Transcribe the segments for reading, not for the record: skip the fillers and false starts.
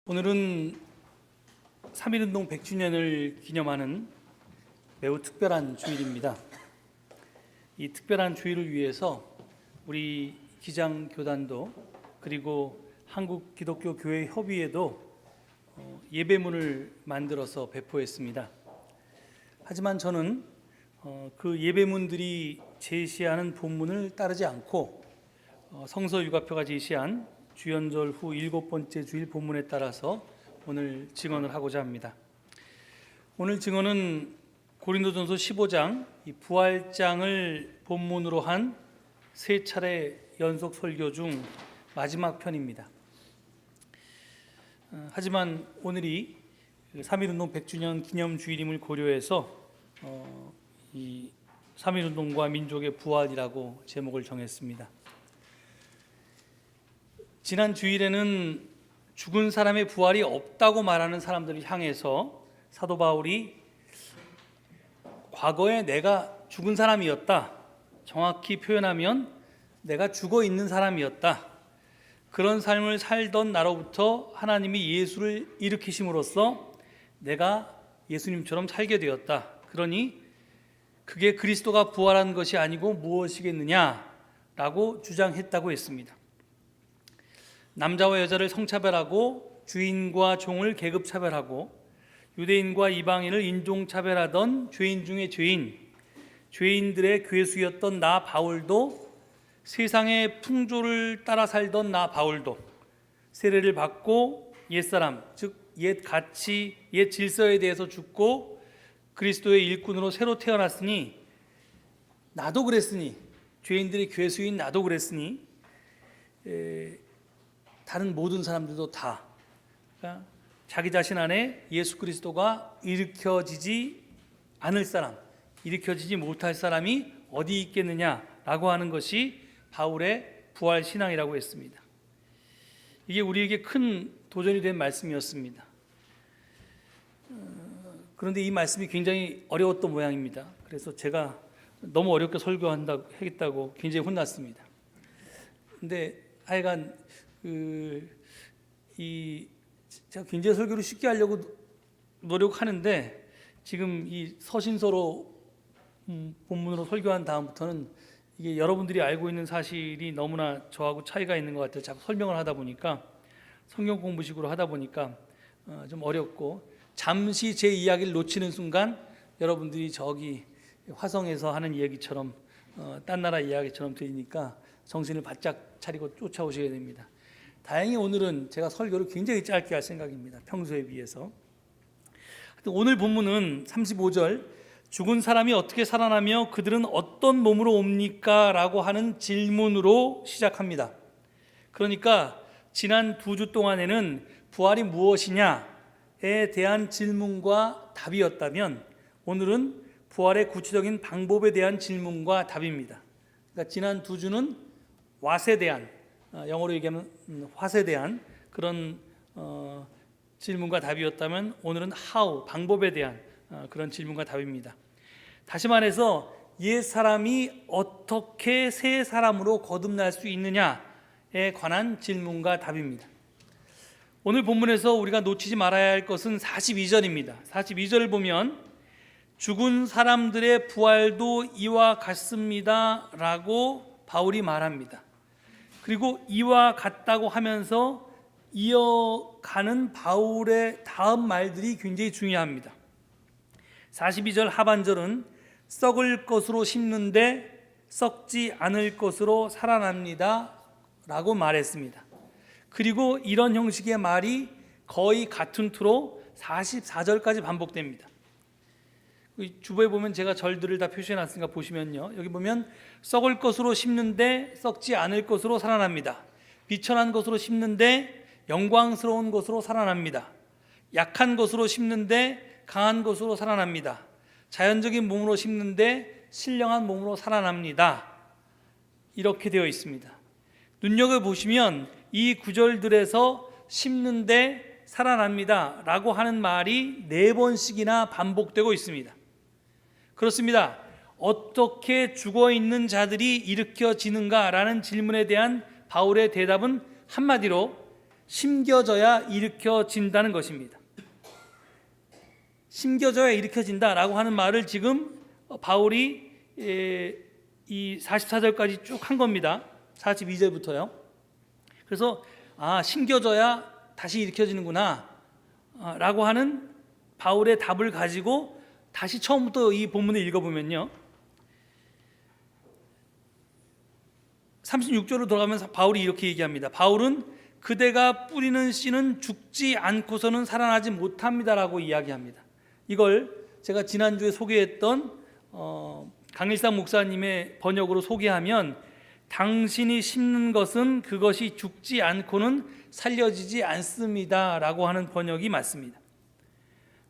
오늘은 3.1운동 100주년을 기념하는 매우 특별한 주일입니다. 이 특별한 주일을 위해서 우리 기장교단도 그리고 한국기독교교회협의회도 예배문을 만들어서 배포했습니다. 하지만 저는 그 예배문들이 제시하는 본문을 따르지 않고 성서유가표가 제시한 주연절 후 7번째 주일 본문에 따라서 오늘 증언을 하고자 합니다. 오늘 증언은 고린도전서 15장 이 부활장을 본문으로 한 세 차례 연속 설교 중 마지막 편입니다. 하지만 오늘이 3.1운동 100주년 기념주일임을 고려해서 이 3.1운동과 민족의 부활이라고 제목을 정했습니다. 지난 주일에는 죽은 사람의 부활이 없다고 말하는 사람들을 향해서 사도 바울이 과거에 내가 죽은 사람이었다, 정확히 표현하면 내가 죽어 있는 사람이었다, 그런 삶을 살던 나로부터 하나님이 예수를 일으키심으로써 내가 예수님처럼 살게 되었다. 그러니 그게 그리스도가 부활한 것이 아니고 무엇이겠느냐라고 주장했다고 했습니다. 남자와 여자를 성차별하고 주인과 종을 계급차별하고 유대인과 이방인을 인종차별하던 죄인 중에 죄인, 죄인들의 괴수였던 나 바울도, 세상의 풍조를 따라 살던 나 바울도 세례를 받고 옛사람, 즉 옛 가치, 옛 질서에 대해서 죽고 그리스도의 일꾼으로 새로 태어났으니, 나도 그랬으니, 죄인들의 괴수인 나도 그랬으니 다른 모든 사람들도 다 자기 자신 안에 예수 그리스도가 일으켜지지 않을 사람, 일으켜지지 못할 사람이 어디 있겠느냐라고 하는 것이 바울의 부활 신앙이라고 했습니다. 이게 우리에게 큰 도전이 된 말씀이었습니다. 그런데 이 말씀이 굉장히 어려웠던 모양입니다. 그래서 제가 너무 어렵게 설교하겠다고 굉장히 혼났습니다. 근데 하여간 제가 굉장히 설교를 쉽게 하려고 노력하는데, 지금 이 서신서로 본문으로 설교한 다음부터는 이게 여러분들이 알고 있는 사실이 너무나 저하고 차이가 있는 것 같아요. 자꾸 설명을 하다 보니까, 성경 공부식으로 하다 보니까 좀 어렵고, 잠시 제 이야기를 놓치는 순간 여러분들이 저기 화성에서 하는 이야기처럼 딴 나라 이야기처럼 들리니까 정신을 바짝 차리고 쫓아오셔야 됩니다. 다행히 오늘은 제가 설교를 굉장히 짧게 할 생각입니다. 평소에 비해서. 오늘 본문은 35절, 죽은 사람이 어떻게 살아나며 그들은 어떤 몸으로 옵니까? 라고 하는 질문으로 시작합니다. 그러니까 지난 2주 동안에는 부활이 무엇이냐에 대한 질문과 답이었다면, 오늘은 부활의 구체적인 방법에 대한 질문과 답입니다. 그러니까 지난 2주는 what에 대한, 영어로 얘기하면 what에 대한 그런 질문과 답이었다면, 오늘은 how, 방법에 대한 그런 질문과 답입니다. 다시 말해서 옛 사람이 어떻게 새 사람으로 거듭날 수 있느냐에 관한 질문과 답입니다. 오늘 본문에서 우리가 놓치지 말아야 할 것은 42절입니다. 42절을 보면 죽은 사람들의 부활도 이와 같습니다 라고 바울이 말합니다. 그리고 이와 같다고 하면서 이어가는 바울의 다음 말들이 굉장히 중요합니다. 42절 하반절은 썩을 것으로 심는데 썩지 않을 것으로 살아납니다 라고 말했습니다. 그리고 이런 형식의 말이 거의 같은 투로 44절까지 반복됩니다. 주보에 보면 제가 절들을 다 표시해 놨으니까 보시면요, 여기 보면 썩을 것으로 심는데 썩지 않을 것으로 살아납니다. 비천한 것으로 심는데 영광스러운 것으로 살아납니다. 약한 것으로 심는데 강한 것으로 살아납니다. 자연적인 몸으로 심는데 신령한 몸으로 살아납니다. 이렇게 되어 있습니다. 눈여겨보시면 이 구절들에서 심는데 살아납니다 라고 하는 말이 4번씩이나 반복되고 있습니다. 그렇습니다. 어떻게 죽어있는 자들이 일으켜지는가 라는 질문에 대한 바울의 대답은 한마디로 심겨져야 일으켜진다는 것입니다. 심겨져야 일으켜진다라고 하는 말을 지금 바울이 이 44절까지 쭉 한 겁니다. 42절부터요. 그래서 심겨져야 다시 일으켜지는구나 라고 하는 바울의 답을 가지고 다시 처음부터 이 본문을 읽어보면요, 36절로 돌아가면서 바울이 이렇게 얘기합니다. 바울은 그대가 뿌리는 씨는 죽지 않고서는 살아나지 못합니다라고 이야기합니다. 이걸 제가 지난주에 소개했던 강일상 목사님의 번역으로 소개하면, 당신이 심는 것은 그것이 죽지 않고는 살려지지 않습니다 라고 하는 번역이 맞습니다.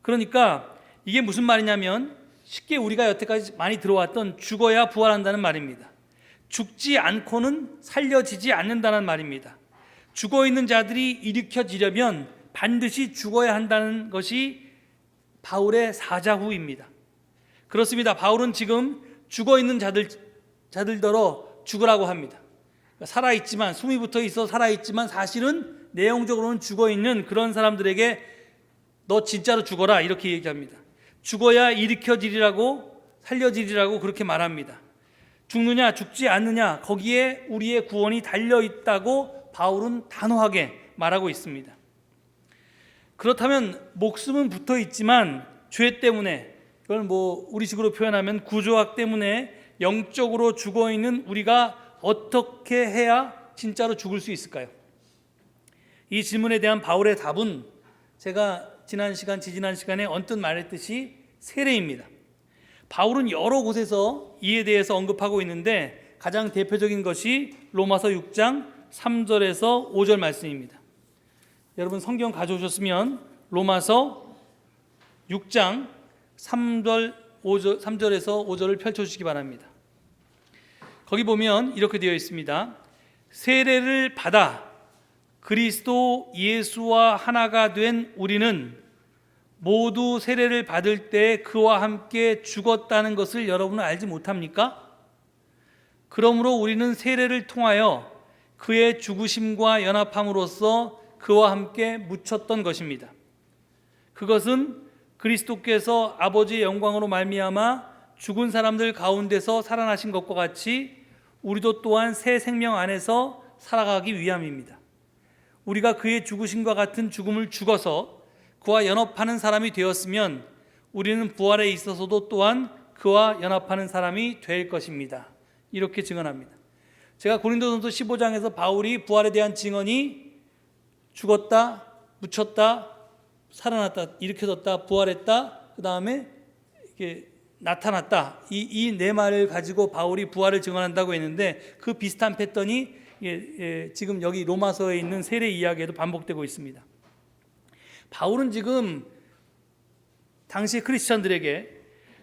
그러니까 이게 무슨 말이냐면, 쉽게 우리가 여태까지 많이 들어왔던 죽어야 부활한다는 말입니다. 죽지 않고는 살려지지 않는다는 말입니다. 죽어있는 자들이 일으켜지려면 반드시 죽어야 한다는 것이 바울의 사자후입니다. 그렇습니다. 바울은 지금 죽어있는 자들더러 죽으라고 합니다. 살아있지만, 숨이 붙어 있어 살아있지만 사실은 내용적으로는 죽어있는 그런 사람들에게 너 진짜로 죽어라 이렇게 얘기합니다. 죽어야 일으켜지리라고, 살려지리라고 그렇게 말합니다. 죽느냐 죽지 않느냐, 거기에 우리의 구원이 달려있다고 바울은 단호하게 말하고 있습니다. 그렇다면 목숨은 붙어 있지만 죄 때문에, 이걸 우리식으로 표현하면 구조학 때문에 영적으로 죽어있는 우리가 어떻게 해야 진짜로 죽을 수 있을까요? 이 질문에 대한 바울의 답은 제가 지지난 시간에 언뜻 말했듯이 세례입니다. 바울은 여러 곳에서 이에 대해서 언급하고 있는데 가장 대표적인 것이 로마서 6장 3절에서 5절 말씀입니다. 여러분 성경 가져오셨으면 로마서 6장 3절에서 5절을 펼쳐주시기 바랍니다. 거기 보면 이렇게 되어 있습니다. 세례를 받아 그리스도 예수와 하나가 된 우리는 모두 세례를 받을 때 그와 함께 죽었다는 것을 여러분은 알지 못합니까? 그러므로 우리는 세례를 통하여 그의 죽으심과 연합함으로써 그와 함께 묻혔던 것입니다. 그것은 그리스도께서 아버지의 영광으로 말미암아 죽은 사람들 가운데서 살아나신 것과 같이 우리도 또한 새 생명 안에서 살아가기 위함입니다. 우리가 그의 죽으심과 같은 죽음을 죽어서 그와 연합하는 사람이 되었으면 우리는 부활에 있어서도 또한 그와 연합하는 사람이 될 것입니다. 이렇게 증언합니다. 제가 고린도전서 15장에서 바울이 부활에 대한 증언이 죽었다, 묻혔다, 살아났다, 일으켜졌다, 부활했다, 그 다음에 이게 나타났다, 이 네 말을 가지고 바울이 부활을 증언한다고 했는데 그 비슷한 패턴이 지금 여기 로마서에 있는 세례 이야기에도 반복되고 있습니다. 바울은 지금 당시 크리스천들에게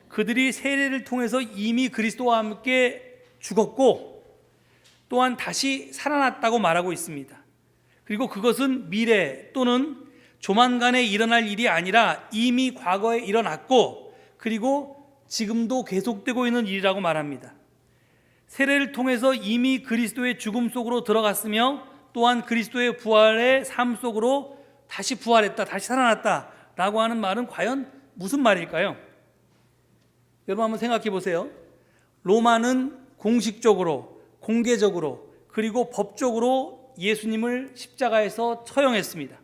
그들이 세례를 통해서 이미 그리스도와 함께 죽었고 또한 다시 살아났다고 말하고 있습니다. 그리고 그것은 미래 또는 조만간에 일어날 일이 아니라 이미 과거에 일어났고 그리고 지금도 계속되고 있는 일이라고 말합니다. 세례를 통해서 이미 그리스도의 죽음 속으로 들어갔으며 또한 그리스도의 부활의 삶 속으로 다시 부활했다, 다시 살아났다 라고 하는 말은 과연 무슨 말일까요? 여러분 한번 생각해 보세요. 로마는 공식적으로, 공개적으로 그리고 법적으로 예수님을 십자가에서 처형했습니다.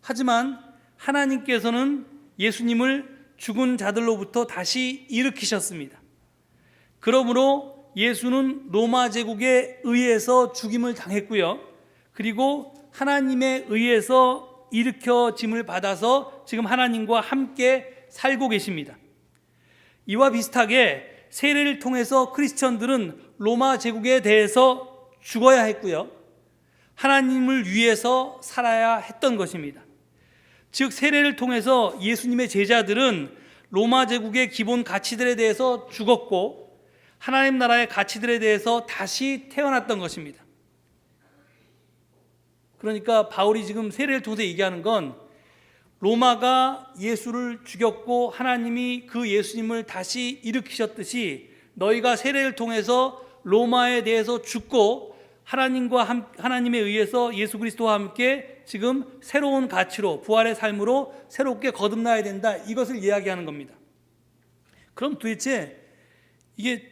하지만 하나님께서는 예수님을 죽은 자들로부터 다시 일으키셨습니다. 그러므로 예수는 로마 제국에 의해서 죽임을 당했고요. 그리고 하나님에 의해서 일으켜짐을 받아서 지금 하나님과 함께 살고 계십니다. 이와 비슷하게 세례를 통해서 크리스천들은 로마 제국에 대해서 죽어야 했고요. 하나님을 위해서 살아야 했던 것입니다. 즉 세례를 통해서 예수님의 제자들은 로마 제국의 기본 가치들에 대해서 죽었고 하나님 나라의 가치들에 대해서 다시 태어났던 것입니다. 그러니까 바울이 지금 세례를 통해서 얘기하는 건 로마가 예수를 죽였고 하나님이 그 예수님을 다시 일으키셨듯이 너희가 세례를 통해서 로마에 대해서 죽고 하나님에 의해서 예수 그리스도와 함께 지금 새로운 가치로 부활의 삶으로 새롭게 거듭나야 된다, 이것을 이야기하는 겁니다. 그럼 도대체 이게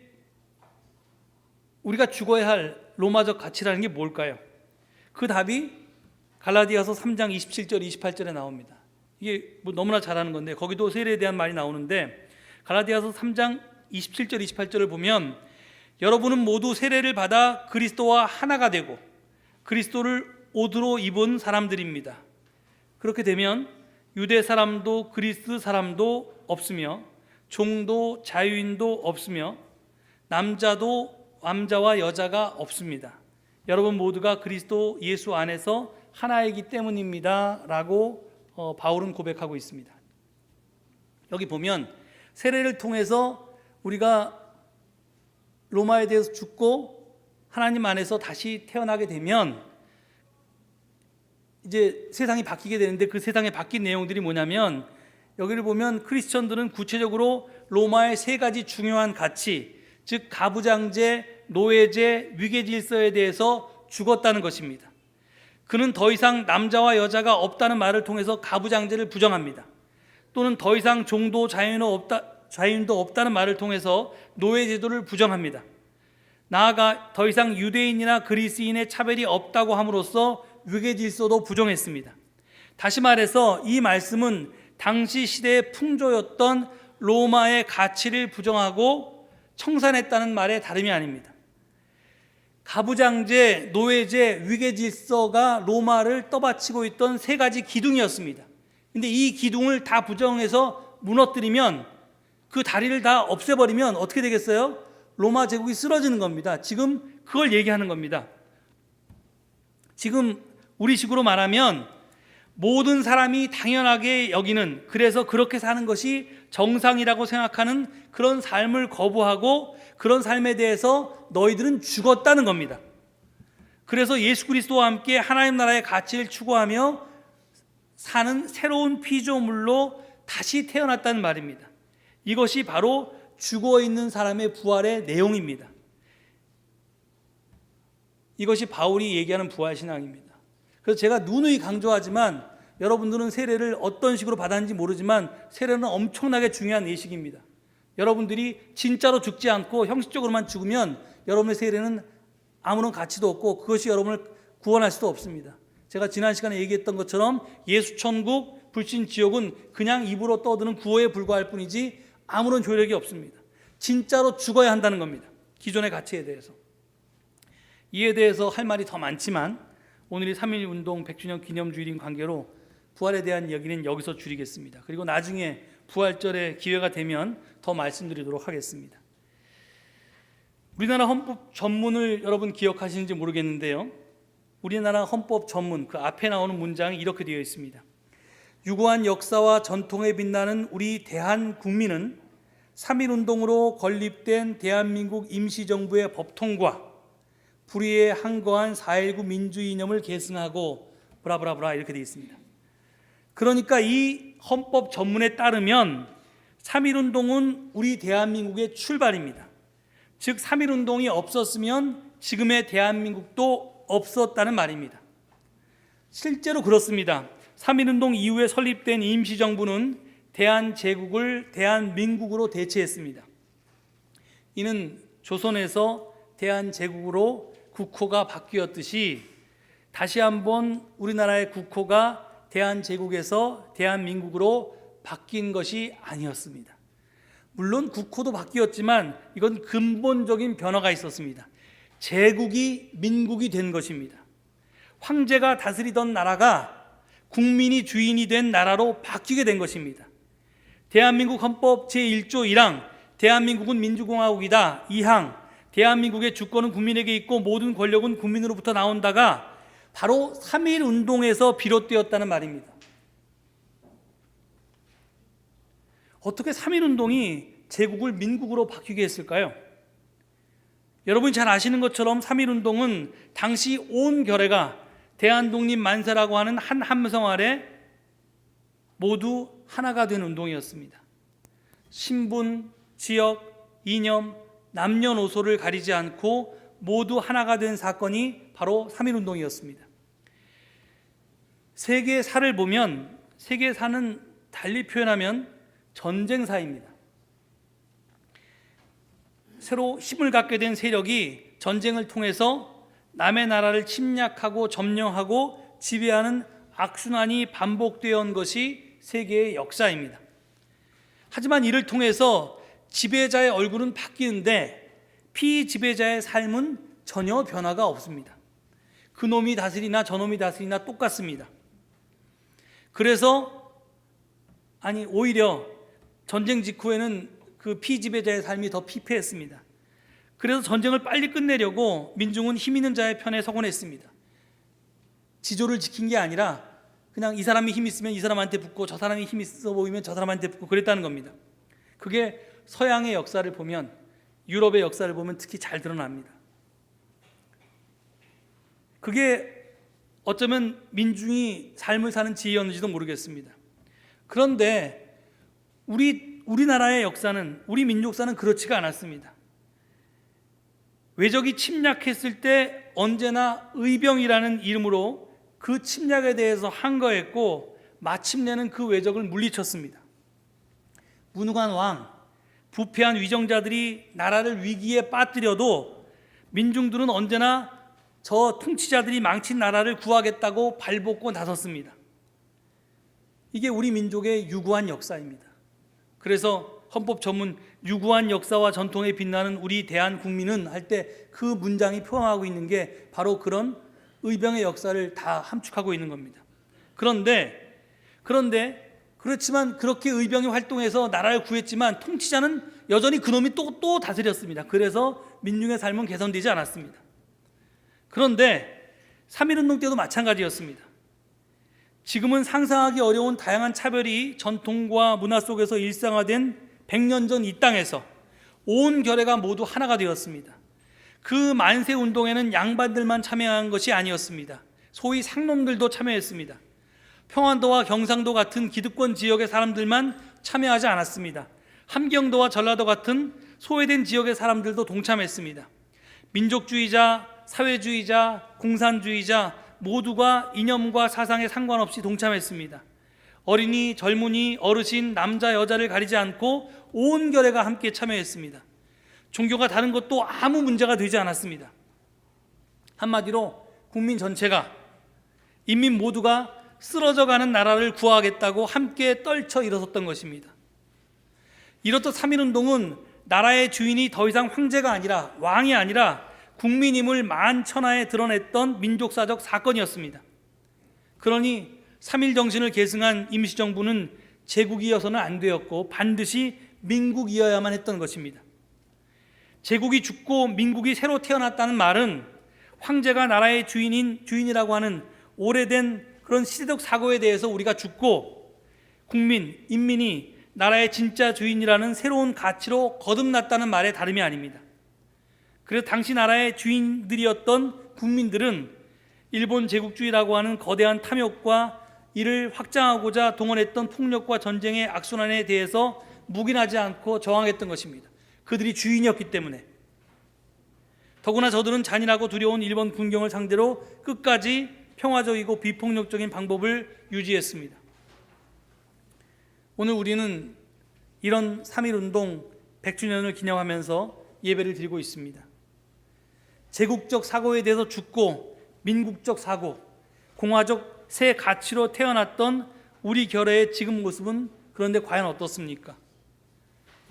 우리가 죽어야 할 로마적 가치라는 게 뭘까요? 그 답이 갈라디아서 3장 27절 28절에 나옵니다. 이게 뭐 너무나 잘 아는 건데 거기도 세례에 대한 말이 나오는데, 갈라디아서 3장 27절 28절을 보면 여러분은 모두 세례를 받아 그리스도와 하나가 되고 그리스도를 옷으로 입은 사람들입니다. 그렇게 되면 유대 사람도 그리스 사람도 없으며 종도 자유인도 없으며 남자와 여자가 없습니다. 여러분 모두가 그리스도 예수 안에서 하나이기 때문입니다 라고 바울은 고백하고 있습니다. 여기 보면 세례를 통해서 우리가 로마에 대해서 죽고 하나님 안에서 다시 태어나게 되면 이제 세상이 바뀌게 되는데, 그 세상에 바뀐 내용들이 뭐냐면, 여기를 보면 크리스천들은 구체적으로 로마의 세 가지 중요한 가치, 즉 가부장제, 노예제, 위계질서에 대해서 죽었다는 것입니다. 그는 더 이상 남자와 여자가 없다는 말을 통해서 가부장제를 부정합니다. 또는 더 이상 종도 자유인도 없다는 말을 통해서 노예제도를 부정합니다. 나아가 더 이상 유대인이나 그리스인의 차별이 없다고 함으로써 위계질서도 부정했습니다. 다시 말해서 이 말씀은 당시 시대의 풍조였던 로마의 가치를 부정하고 청산했다는 말에 다름이 아닙니다. 가부장제, 노예제, 위계질서가 로마를 떠받치고 있던 세 가지 기둥이었습니다. 근데 이 기둥을 다 부정해서 무너뜨리면, 그 다리를 다 없애버리면 어떻게 되겠어요? 로마 제국이 쓰러지는 겁니다. 지금 그걸 얘기하는 겁니다. 지금 우리식으로 말하면 모든 사람이 당연하게 여기는, 그래서 그렇게 사는 것이 정상이라고 생각하는 그런 삶을 거부하고 그런 삶에 대해서 너희들은 죽었다는 겁니다. 그래서 예수 그리스도와 함께 하나님 나라의 가치를 추구하며 사는 새로운 피조물로 다시 태어났다는 말입니다. 이것이 바로 죽어있는 사람의 부활의 내용입니다. 이것이 바울이 얘기하는 부활신앙입니다. 그래서 제가 누누이 강조하지만, 여러분들은 세례를 어떤 식으로 받았는지 모르지만 세례는 엄청나게 중요한 예식입니다. 여러분들이 진짜로 죽지 않고 형식적으로만 죽으면 여러분의 세례는 아무런 가치도 없고 그것이 여러분을 구원할 수도 없습니다. 제가 지난 시간에 얘기했던 것처럼 예수천국, 불신지옥은 그냥 입으로 떠드는 구호에 불과할 뿐이지 아무런 효력이 없습니다. 진짜로 죽어야 한다는 겁니다. 기존의 가치에 대해서. 이에 대해서 할 말이 더 많지만 오늘이 3.1운동 100주년 기념주일인 관계로 부활에 대한 이야기는 여기서 줄이겠습니다. 그리고 나중에 부활절에 기회가 되면 더 말씀드리도록 하겠습니다. 우리나라 헌법 전문을 여러분 기억하시는지 모르겠는데요, 우리나라 헌법 전문 그 앞에 나오는 문장이 이렇게 되어 있습니다. 유구한 역사와 전통에 빛나는 우리 대한국민은 3.1운동으로 건립된 대한민국 임시정부의 법통과 불의에 항거한 4.19 민주주의 이념을 계승하고 브라브라브라 이렇게 되어 있습니다. 그러니까 이 헌법 전문에 따르면 3.1운동은 우리 대한민국의 출발입니다. 즉 3.1운동이 없었으면 지금의 대한민국도 없었다는 말입니다. 실제로 그렇습니다. 3.1운동 이후에 설립된 임시정부는 대한제국을 대한민국으로 대체했습니다. 이는 조선에서 대한제국으로 국호가 바뀌었듯이 다시 한번 우리나라의 국호가 대한제국에서 대한민국으로 바뀐 것이 아니었습니다. 물론 국호도 바뀌었지만 이건 근본적인 변화가 있었습니다. 제국이 민국이 된 것입니다. 황제가 다스리던 나라가 국민이 주인이 된 나라로 바뀌게 된 것입니다. 대한민국 헌법 제1조 1항 대한민국은 민주공화국이다 2항 대한민국의 주권은 국민에게 있고 모든 권력은 국민으로부터 나온다가 바로 3.1운동에서 비롯되었다는 말입니다. 어떻게 3.1운동이 제국을 민국으로 바뀌게 했을까요? 여러분이 잘 아시는 것처럼 3.1운동은 당시 온 결의가 대한독립 만세라고 하는 한 함성 아래 모두 하나가 된 운동이었습니다. 신분, 지역, 이념, 남녀노소를 가리지 않고 모두 하나가 된 사건이 바로 3.1운동이었습니다. 세계사를 보면 세계사는 달리 표현하면 전쟁사입니다. 새로 힘을 갖게 된 세력이 전쟁을 통해서 남의 나라를 침략하고 점령하고 지배하는 악순환이 반복되어 온 것이 세계의 역사입니다. 하지만 이를 통해서 지배자의 얼굴은 바뀌는데 피지배자의 삶은 전혀 변화가 없습니다. 그놈이 다스리나 저놈이 다스리나 똑같습니다. 그래서 오히려 전쟁 직후에는 그 피지배자의 삶이 더 피폐했습니다. 그래서 전쟁을 빨리 끝내려고 민중은 힘 있는 자의 편에 서곤 했습니다. 지조를 지킨 게 아니라 그냥 이 사람이 힘 있으면 이 사람한테 붙고 저 사람이 힘 있어 보이면 저 사람한테 붙고 그랬다는 겁니다. 그게 서양의 역사를 보면, 유럽의 역사를 보면 특히 잘 드러납니다. 그게 어쩌면 민중이 삶을 사는 지혜였는지도 모르겠습니다. 그런데 우리나라의 역사는, 우리 민족사는 그렇지가 않았습니다. 외적이 침략했을 때 언제나 의병이라는 이름으로 그 침략에 대해서 항거했고 마침내는 그 외적을 물리쳤습니다. 무능한 왕, 부패한 위정자들이 나라를 위기에 빠뜨려도 민중들은 언제나 저 통치자들이 망친 나라를 구하겠다고 발벗고 나섰습니다. 이게 우리 민족의 유구한 역사입니다. 그래서 헌법 전문 유구한 역사와 전통에 빛나는 우리 대한국민은 할 때 그 문장이 표방하고 있는 게 바로 그런 의병의 역사를 다 함축하고 있는 겁니다. 그런데 그렇지만 그렇게 의병이 활동해서 나라를 구했지만 통치자는 여전히 그놈이 또 다스렸습니다. 그래서 민중의 삶은 개선되지 않았습니다. 그런데 3.1운동 때도 마찬가지였습니다. 지금은 상상하기 어려운 다양한 차별이 전통과 문화 속에서 일상화된 100년 전 이 땅에서 온 결의가 모두 하나가 되었습니다. 그 만세운동에는 양반들만 참여한 것이 아니었습니다. 소위 상놈들도 참여했습니다. 평안도와 경상도 같은 기득권 지역의 사람들만 참여하지 않았습니다. 함경도와 전라도 같은 소외된 지역의 사람들도 동참했습니다. 민족주의자, 사회주의자, 공산주의자 모두가 이념과 사상에 상관없이 동참했습니다. 어린이, 젊은이, 어르신, 남자, 여자를 가리지 않고 온 결의가 함께 참여했습니다. 종교가 다른 것도 아무 문제가 되지 않았습니다. 한마디로 국민 전체가, 인민 모두가 쓰러져가는 나라를 구하겠다고 함께 떨쳐 일어섰던 것입니다. 이렇듯 3.1운동은 나라의 주인이 더 이상 황제가 아니라, 왕이 아니라 국민임을 만천하에 드러냈던 민족사적 사건이었습니다. 그러니 3.1 정신을 계승한 임시정부는 제국이어서는 안 되었고 반드시 민국이어야만 했던 것입니다. 제국이 죽고 민국이 새로 태어났다는 말은 황제가 나라의 주인이라고 하는 오래된 그런 시대적 사고에 대해서 우리가 죽고 국민, 인민이 나라의 진짜 주인이라는 새로운 가치로 거듭났다는 말에 다름이 아닙니다. 그래서 당시 나라의 주인들이었던 국민들은 일본 제국주의라고 하는 거대한 탐욕과 이를 확장하고자 동원했던 폭력과 전쟁의 악순환에 대해서 묵인하지 않고 저항했던 것입니다. 그들이 주인이었기 때문에. 더구나 저들은 잔인하고 두려운 일본 군경을 상대로 끝까지 평화적이고 비폭력적인 방법을 유지했습니다. 오늘 우리는 이런 3.1운동 100주년을 기념하면서 예배를 드리고 있습니다. 제국적 사고에 대해서 죽고 민국적 사고, 공화적 새 가치로 태어났던 우리 결의의 지금 모습은 그런데 과연 어떻습니까?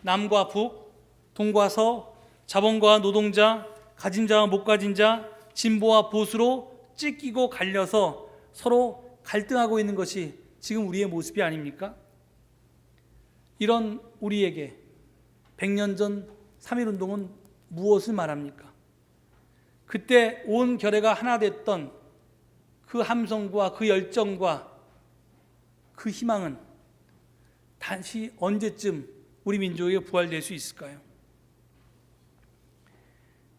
남과 북, 동과 서, 자본가와 노동자, 가진 자와 못 가진 자, 진보와 보수로 찢기고 갈려서 서로 갈등하고 있는 것이 지금 우리의 모습이 아닙니까? 이런 우리에게 100년 전 3.1운동은 무엇을 말합니까? 그때 온 결의가 하나 됐던 그 함성과 그 열정과 그 희망은 다시 언제쯤 우리 민족에게 부활될 수 있을까요?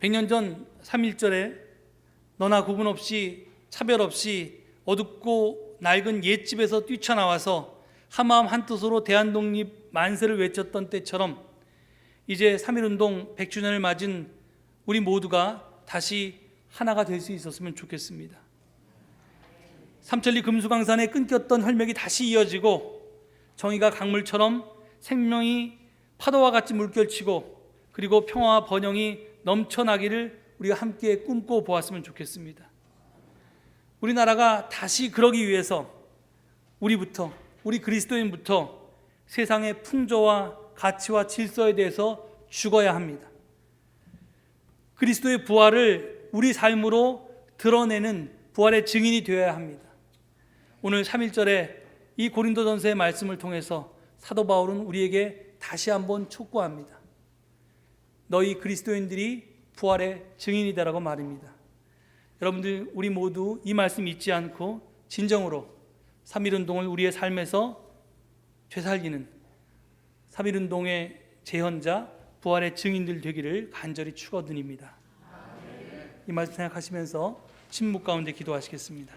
100년 전 3.1절에 너나 구분 없이 차별 없이 어둡고 낡은 옛집에서 뛰쳐나와서 한마음 한뜻으로 대한독립 만세를 외쳤던 때처럼 이제 3.1운동 100주년을 맞은 우리 모두가 다시 하나가 될 수 있었으면 좋겠습니다. 삼천리 금수강산에 끊겼던 혈맥이 다시 이어지고 정의가 강물처럼 생명이 파도와 같이 물결치고 그리고 평화와 번영이 넘쳐나기를 우리가 함께 꿈꿔 보았으면 좋겠습니다. 우리나라가 다시 그러기 위해서 우리부터, 우리 그리스도인부터 세상의 풍조와 가치와 질서에 대해서 죽어야 합니다. 그리스도의 부활을 우리 삶으로 드러내는 부활의 증인이 되어야 합니다. 오늘 3.1절에 이 고린도전서의 말씀을 통해서 사도 바울은 우리에게 다시 한번 촉구합니다. 너희 그리스도인들이 부활의 증인이다라고 말입니다. 여러분들, 우리 모두 이 말씀 잊지 않고 진정으로 3.1운동을 우리의 삶에서 되살리는 3.1운동의 재현자, 부활의 증인들 되기를 간절히 축원드립니다. 이 말씀 생각하시면서 침묵 가운데 기도하시겠습니다.